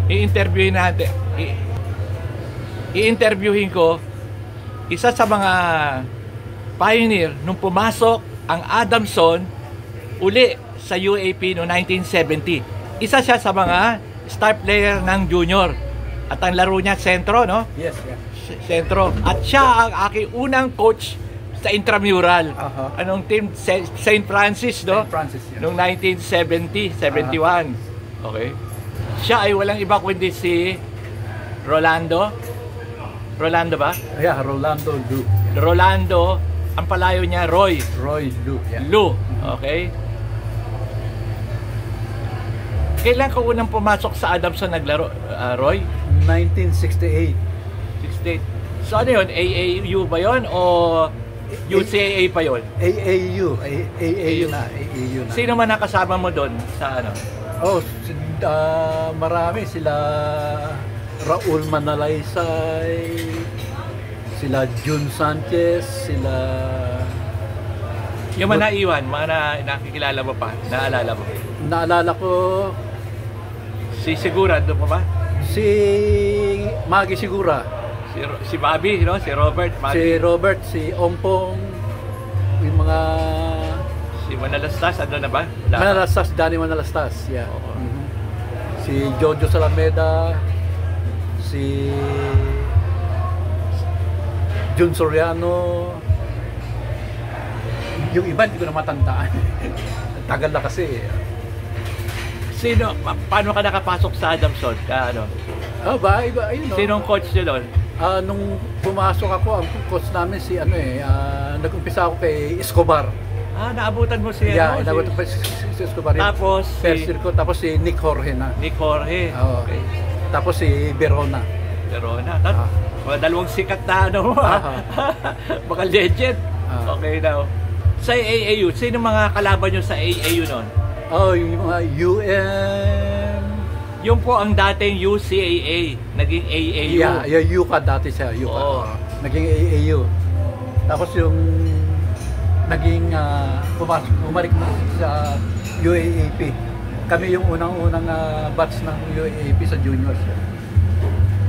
i-interviewin natin. I-interviewin ko isa sa mga pioneer nung pumasok ang Adamson uli sa UAP noong 1970. Isa siya sa mga star player ng junior. At ang laro niya sentro, no? Yes, yeah. Sentro. At siya ang aking unang coach sa intramural. Anong team? St. Francis, no? St. Francis, yeah. Noong 1970, 71. Okay. Siya ay walang iba kundi si Rolando. Rolando ba? Yeah, Rolando Lu. Rolando, ang palayo niya Roy. Roy Lu, yeah. Lu, okay. Kailan ka unang pumasok sa Adamson naglaro, Roy? 1968. 68. So ano yun? AAU ba yun? O UCAA pa yun? AAU na. Sino man nakasama mo doon sa ano? Oh, marami sila. Raul Manalaysay, sila Jun Sanchez, sila... Yung mga naiwan, mga nakikilala mo pa, naalala mo? Naalala ko... Si Sigura, doon pa ba? Si Maggie Sigura. Si Bobby, no? Si Robert. Bobby. Si Robert, si Ompong, yung mga... Si Manalastas, ano na ba? Manalastas, Danny Manalastas, yeah. Si Jojo Salameda, si Jun Soriano, yung iba hindi ko na matandaan. Tagal na kasi. Sino, paano ka nakapasok sa Adamson? Ano? Iba, ayun. Sinong coach nyo doon? Nung pumasok ako, ang coach namin si nag-umpisa ako kay Escobar. Naabutan mo si Yeah, naabutan pa si Escobar. Tapos tapos si Nick Jorge na. Nick Jorge. Okay. Tapos si Verona. Dalawang sikat na ano mo. Baka legend. Okay daw. Sa AAU, sino mga kalaban nyo sa AAU noon? Yung mga UM. Yung po ang dating UCAA, naging AAU. Yeah, UCA dati siya. Naging AAU. Tapos yung naging bumalik na sa UAAP. Kami yung unang-unang batch ng UAAP sa juniors.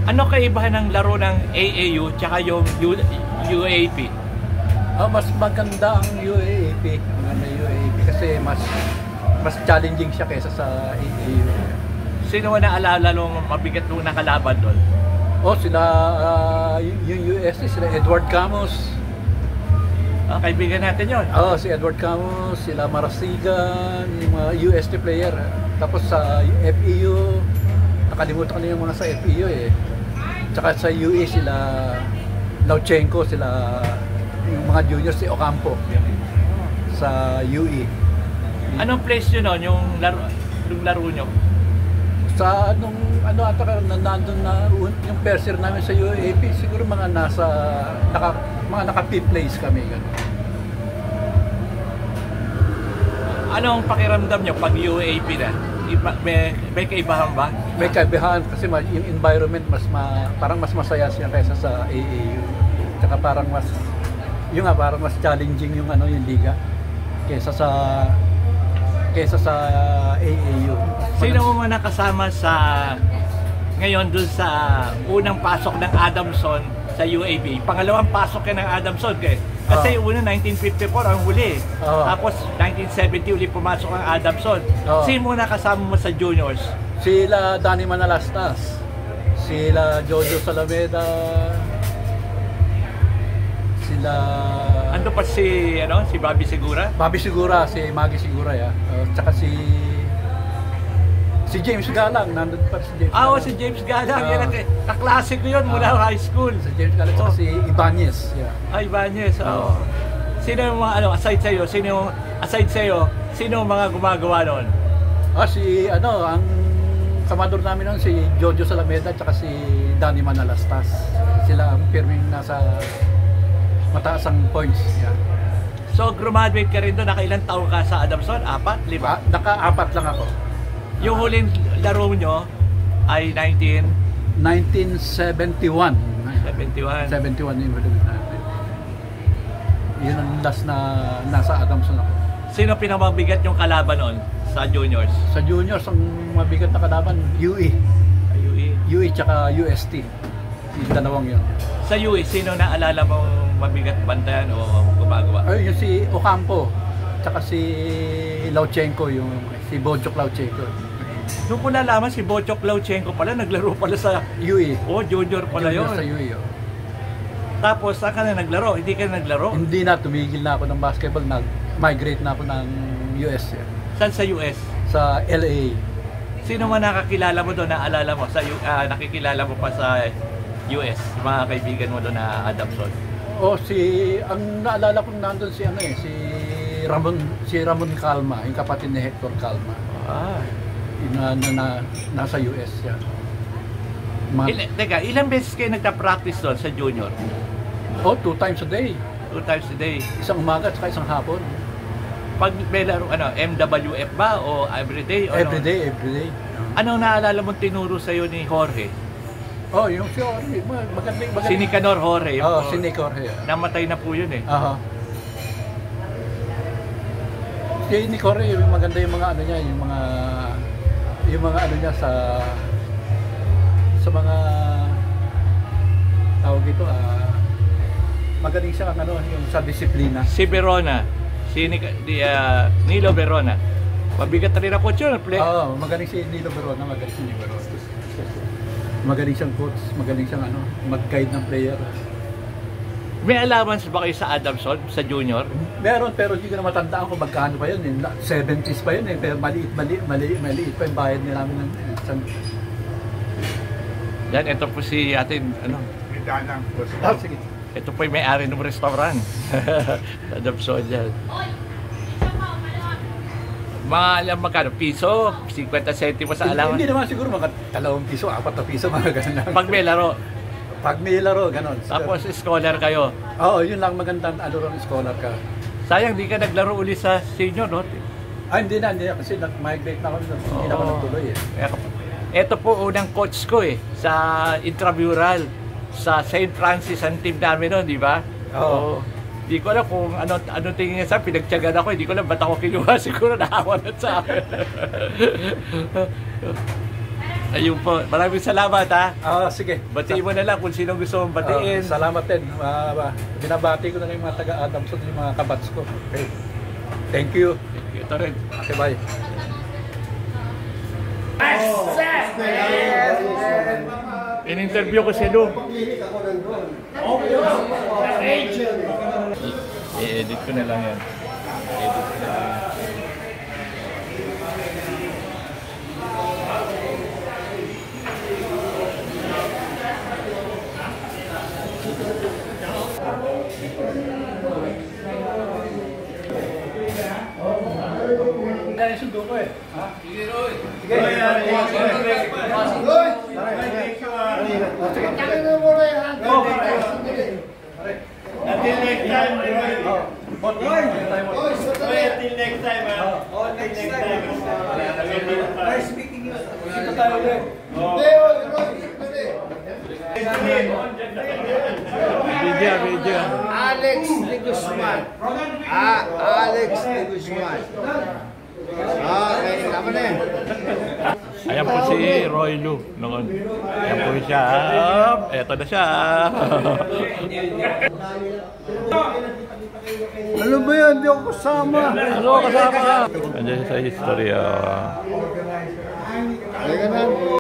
Ano kaibahan ng laro ng AAU tsaka yung UAAP? Mas maganda ang UAAP. Maganda yung UAAP kasi mas challenging siya kaysa sa AAU. Sino na naalala nung mabigat nung nakalaban doon? Sila yung UST, sila Edward Camus. Kaibigan natin yun. Si Edward Camus, sila Marasigan, yung mga UST player. Tapos sa FEU, nakalimutan ko na yung mga sa FEU eh. Tsaka sa UE sila Lauchenko, sila yung mga juniors, si Ocampo sa UE. Anong place nyo noon, yung laro nyo? Sa nandun na yung first year namin sa UAP, siguro mga naka-fifth place kami. Anong pakiramdam nyo pag UAP na? May kaibahan ba? May kaibahan kasi yung environment parang mas masaya siya kaysa sa AAU. Tsaka parang mas challenging yung yung liga kaysa sa AAU. Sino mo man nakasama ngayon dun sa unang pasok ng Adamson sa UAB? Pangalawang pasok yan ng Adamson kasi yung una 1954 ang huli. Tapos 1970 uli pumasok ang Adamson. Sino mo nakasama mo sa juniors? Sila Danny Manalastas, sila Jojo Salameda, sila... Ando pa si Bobby Sigura? Bobby Sigura, si Maggie Sigura, tsaka si James Galang, nandun pa si James Galang. Si James Galang, yan kaklase ko yun mula high school. Si James Galang, tsaka si Ibanez. Ibanez, Sino yung mga, aside sa'yo, sino yung mga gumagawa noon? Ang kamador namin noon, si Jojo Salameda, tsaka si Danny Manalastas. Sila ang firming nasa mataas ang points. So, graduate ka rin doon, nakailang taon ka sa Adamson? 4, 5? Naka-4 lang ako. Yung huling laro nyo ay 1971. 71 yung huling natin. Yun ang last na nasa Adamson ako. Sino pinamabigat yung kalaban noon sa juniors? Sa juniors, ang mabigat na kalaban, UE. UE tsaka UST. Yung dalawang yun. Sa US, sino naalala mo mabigat bantayan o gumagawa? Ay, yung si Ocampo, tsaka si Lauchenko, yung si Bojok Lauchenko. Doon ko nalaman si Bochok Lauchenko pala, naglaro pala sa UE. Oh, junior pala Junior yun. sa UE. Oh. Tapos, saan ka na naglaro? Hindi ka na naglaro? Hindi na, tumigil na ako ng basketball, nag-migrate na ako ng US. Saan sa US? Sa LA. Sino man nakakilala mo doon, naalala mo, nakikilala mo pa sa US, mga kaibigan mo doon na Adamson? Ang naalala ko nandun si Ramon Calma, yung kapatid ni Hector Calma. Ah. Nasa US siya. Teka, ilang beses kayo nagta-practice doon sa junior? 2 times a day. 2 times a day. Isang umaga at isang hapon. Pag may laro, MWF ba o everyday? Everyday. Anong naalala mong tinuro sa'yo ni Jorge? Yung si Jorge, magandang. Si Nicanor Jorge. Si Nicanor Jorge. Namatay na po yun eh. Si Nicanor Jorge, maganda yung mga ano niya, yung mga ano niya sa mga tawag ito, magaling siya yung sa disiplina. Si Verona, Nilo Verona. Mabigat rin ako yun. Magaling si Nilo Verona, magaling siyang coach, magaling siyang mag-guide ng player. May allowance ba kayo sa Adamson, sa junior? Meron, pero hindi ko na matandaan kung magkano pa yun. 70s pa yun pero maliit pa yung bayad nila namin ng Yan, ito po si atin, Danang. Sige. Ito po yung may-ari ng restaurant. Adamson yan. Mga alam magkano? Piso? 50 centimo sa allowance? Hindi naman siguro mga 2 piso, 4 piso, mga ganun. Pag may laro? Pag may laro, ganun. Tapos scholar kayo? Yun lang magandang scholar ka. Sayang, di ka naglaro uli sa senior, no? Hindi na. Kasi nag-migrate na ako. Hindi na ako nagtuloy eh. Ito po unang coach ko sa intramural sa St. Francis ang team namin noon, di ba? Oo. Di ko alam kung ano tingin niya sa pinagtiyagan ako, hindi ko alam ba't ako kinuha, siguro naawa na sa akin. Ayun po, maraming salamat ha. Sige. Batiin mo na lang kung sino gusto mong batiin. Salamat din. Binabati ko na lang yung mga taga-Adamson, yung mga kabats ko. Okay. Thank you. Ito rin. Okay, bye. In-interview ko si Lu. I-edit ko na lang yan. Dahil sundo ko eh. Sige, Roy. Sige. Until next time, Roy. Until next time, Nice meeting you. Kita tayo ulit. Video. Alex de Guzman. Alex de Guzman. Okay, tama na. Ayan po si Roy Lu noon. Ayan po siya. Eto na siya. Ano ba yan? Hindi ako kasama. Ano kasama ka? Andiyan sa history. Halika na.